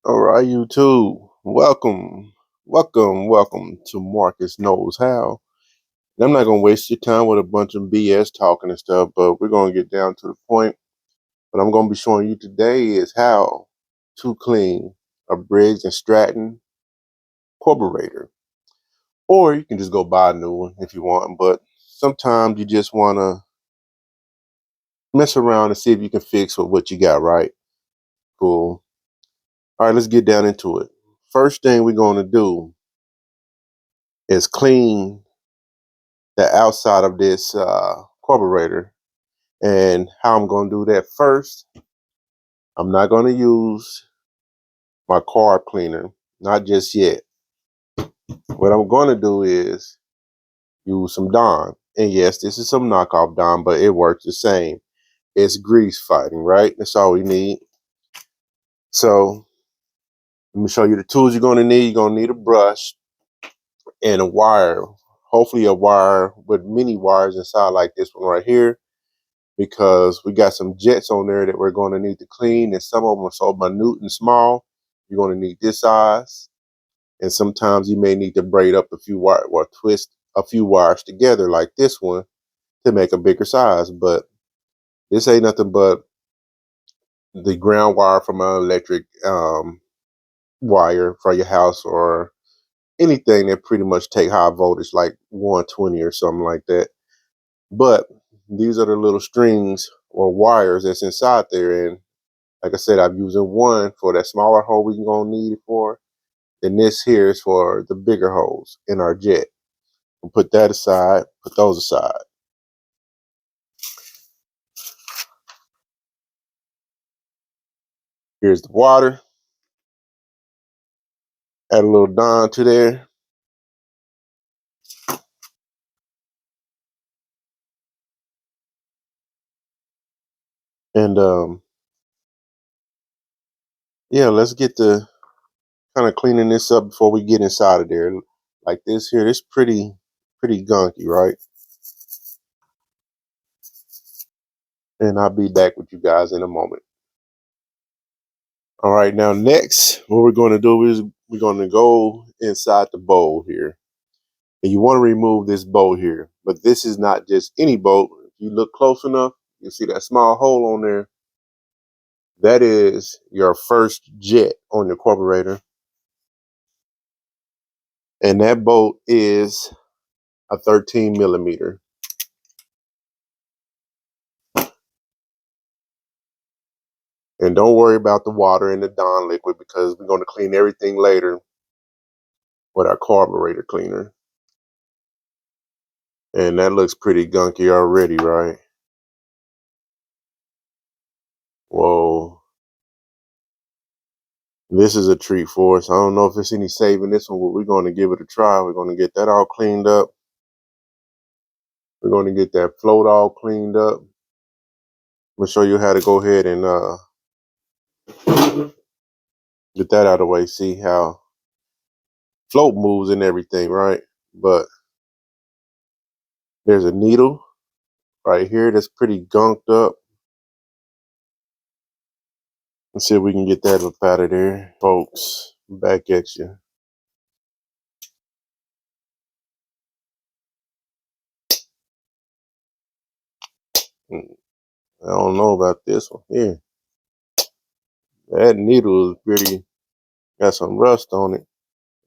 All right, YouTube. Welcome to Markus Knows How. And I'm not gonna waste your time with a bunch of BS talking and stuff, but we're gonna get down to the point. What I'm gonna be showing you today is how to clean a Briggs and Stratton carburetor. Or you can just go buy a new one if you want, but sometimes you just wanna mess around and see if you can fix what you got, right? Cool. All right, let's get down into it. First thing we're gonna do is clean the outside of this carburetor. And how I'm going to do that first, I'm not going to use my carb cleaner, not just yet. What I'm going to do is use some Dawn. And yes, this is some knockoff Dawn, but it works the same. It's grease fighting, right? That's all we need. So let me show you the tools you're going to need. You're going to need a brush and a wire. Hopefully a wire with many wires inside like this one right here, because we got some jets on there that we're going to need to clean, and some of them are so minute and small. You're going to need this size, and sometimes you may need to braid up a few wires or twist a few wires together like this one to make a bigger size. But this ain't nothing but the ground wire from an electric wire for your house or anything that pretty much take high voltage, like 120 or something like that. But these are the little strings or wires that's inside there, and like I said, I'm using one for that smaller hole we're gonna need it for. Then this here is for the bigger holes in our jet. We'll put that aside, put those aside. Here's the water. Add a little Dawn to there. And yeah, let's get the kind of cleaning this up before we get inside of there. Like this here, this pretty gunky, right? And I'll be back with you guys in a moment. All right, now next, what we're going to do is we're going to go inside the bowl here. And you want to remove this bolt here, but this is not just any bolt. If you look close enough, you see that small hole on there. That is your first jet on your carburetor. And that bolt is a 13 millimeter. And don't worry about the water and the Dawn liquid, because we're going to clean everything later with our carburetor cleaner. And that looks pretty gunky already, right? Whoa. This is a treat for us. I don't know if there's any saving this one, but we're going to give it a try. We're going to get that all cleaned up. We're going to get that float all cleaned up. I'm going to show you how to go ahead and get that out of the way. See how float moves and everything, right? But there's a needle right here that's pretty gunked up. Let's see if we can get that up out of there. Folks, back at you. I don't know about this one here. That needle is pretty, got some rust on it.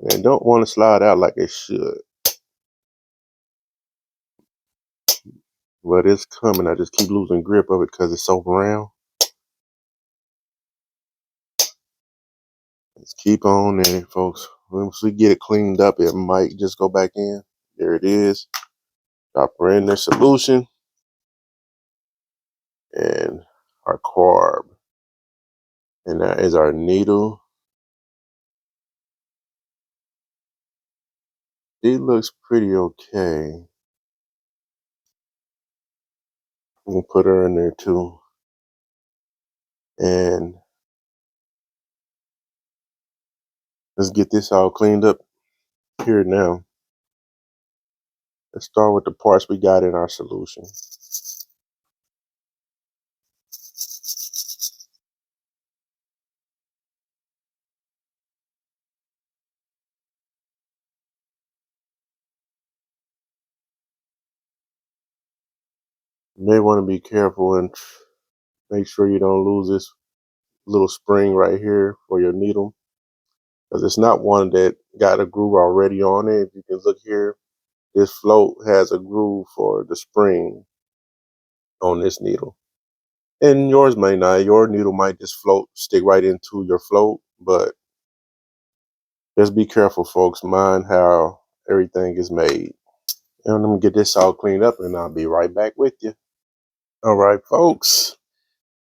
And don't want to slide out like it should. But it's coming. I just keep losing grip of it because it's so round. Let's keep on there, folks. Once we get it cleaned up, it might just go back in. There it is. Drop her in their solution. And our carb. And that is our needle. It looks pretty okay. We'll put her in there too. And let's get this all cleaned up here now. Let's start with the parts we got in our solution. You may want to be careful and make sure you don't lose this little spring right here for your needle, because it's not one that got a groove already on it. If you can look here, this float has a groove for the spring on this needle. And yours may not. Your needle might just stick right into your float, but just be careful, folks. Mind how everything is made. And I'm gonna get this all cleaned up and I'll be right back with you. All right, folks.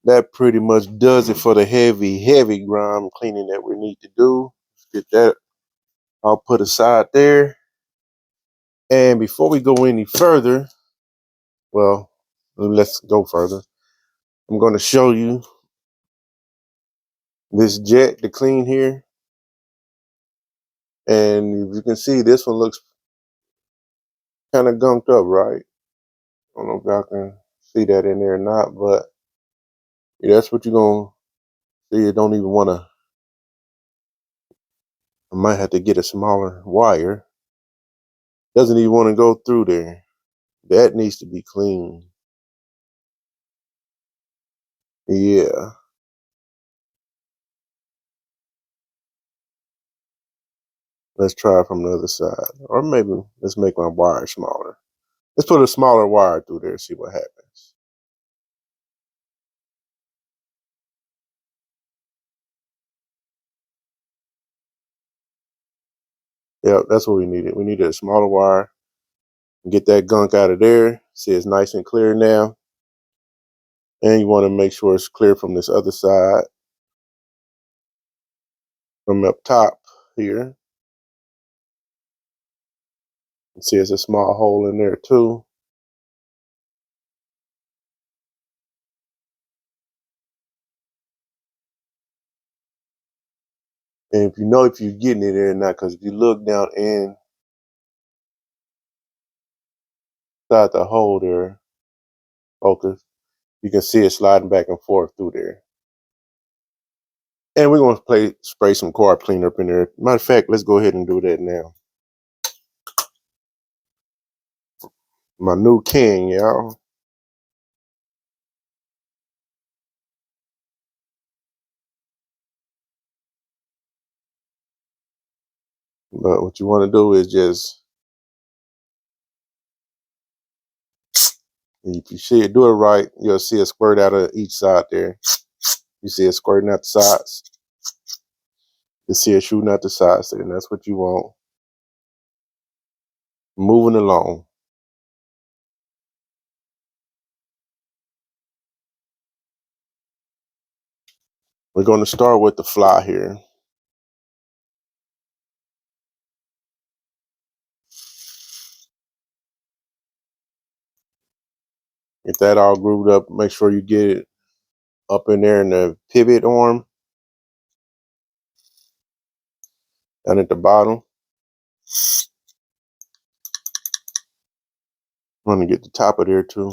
That pretty much does it for the heavy grime cleaning that we need to do. Let's get that all put aside there. And before we go any further, well, let's go further. I'm going to show you this jet to clean here. And you can see this one looks kind of gunked up, right? I don't know if y'all can see that in there or not, but yeah, that's what you're going to see. You don't even want to, I might have to get a smaller wire. Doesn't even want to go through there. That needs to be clean. Yeah. Let's try it from the other side. Or maybe let's make my wire smaller. Let's put a smaller wire through there and see what happens. Yep, that's what we needed. We needed a smaller wire. Get that gunk out of there. See, it's nice and clear now. And you want to make sure it's clear from this other side. From up top here. See, it's a small hole in there too. And if you know if you're getting it there or not, because if you look down inside the hole there, focus, you can see it sliding back and forth through there. And we're going to spray some carb cleaner up in there. Matter of fact, let's go ahead and do that now. My new king, y'all. But what you want to do is just, if you see it, do it right, you'll see it squirt out of each side there. You see it squirting out the sides. You see it shooting out the sides there, and that's what you want. Moving along. We're going to start with the fly here. Get that all grooved up. Make sure you get it up in there in the pivot arm. Down at the bottom. I'm going to get the top of there too.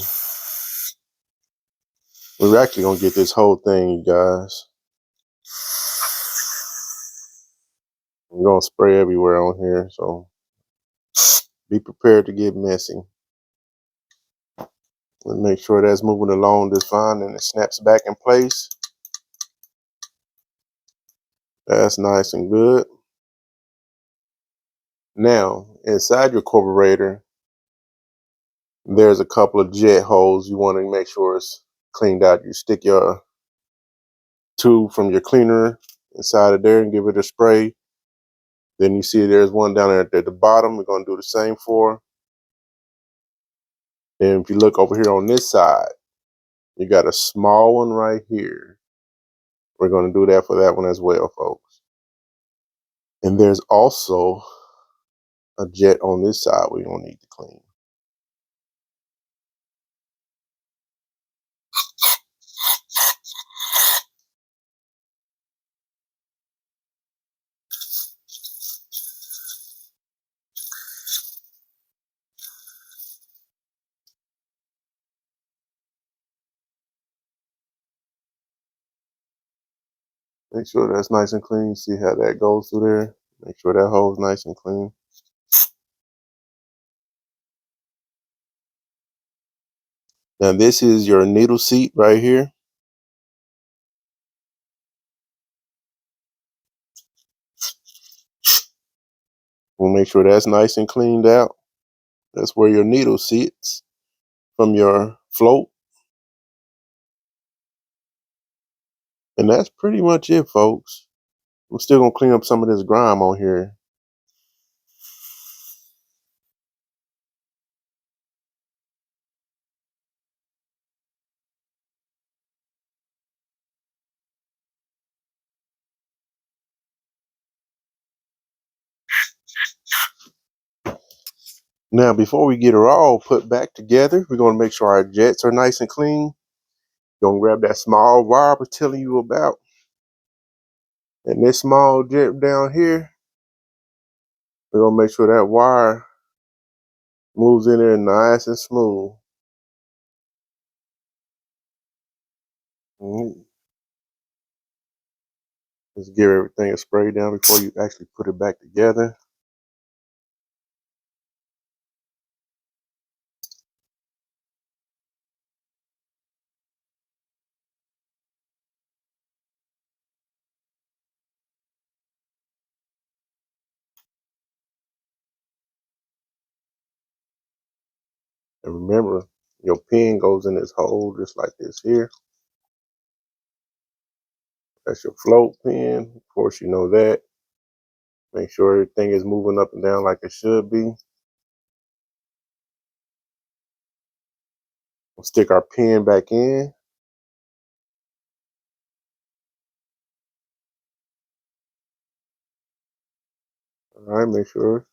We're actually going to get this whole thing, you guys. We're going to spray everywhere on here, so be prepared to get messy. And make sure that's moving along just fine and it snaps back in place. That's nice and good. Now, inside your carburetor, there's a couple of jet holes. You want to make sure it's cleaned out. You stick your tube from your cleaner inside of there and give it a spray. Then you see there's one down there at the bottom. We're going to do the same for. And if you look over here on this side, you got a small one right here. We're going to do that for that one as well, folks. And there's also a jet on this side we don't need to clean. Make sure that's nice and clean. See how that goes through there. Make sure that hole's nice and clean. Now this is your needle seat right here. We'll make sure that's nice and cleaned out. That's where your needle sits from your float. And that's pretty much it, folks. I'm still gonna clean up some of this grime on here. Now, before we get her all put back together, we're gonna make sure our jets are nice and clean. Gonna grab that small wire I was telling you about. And this small jet down here, we're gonna make sure that wire moves in there nice and smooth. Just give everything a spray down before you actually put it back together. And remember, your pin goes in this hole just like this here. That's your float pin. Of course, you know that. Make sure everything is moving up and down like it should be. We'll stick our pin back in. All right, make sure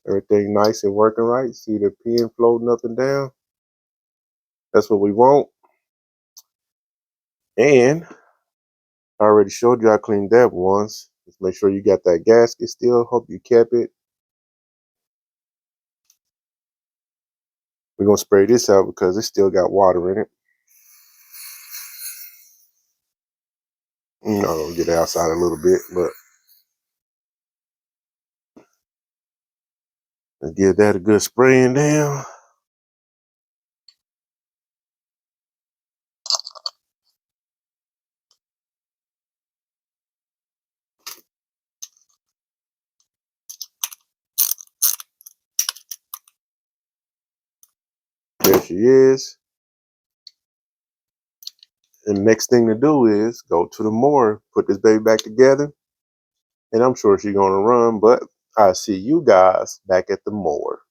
everything nice and working right. See the pin floating up and down. That's what we want. And I already showed you I cleaned that once. Just make sure you got that gasket still. Hope you kept it. We're going to spray this out because it still got water in it. I'm going to get it outside a little bit, but let's give that a good spraying down. There she is. And the next thing to do is go to the mower, put this baby back together. And I'm sure she's going to run, but I'll see you guys back at the mower.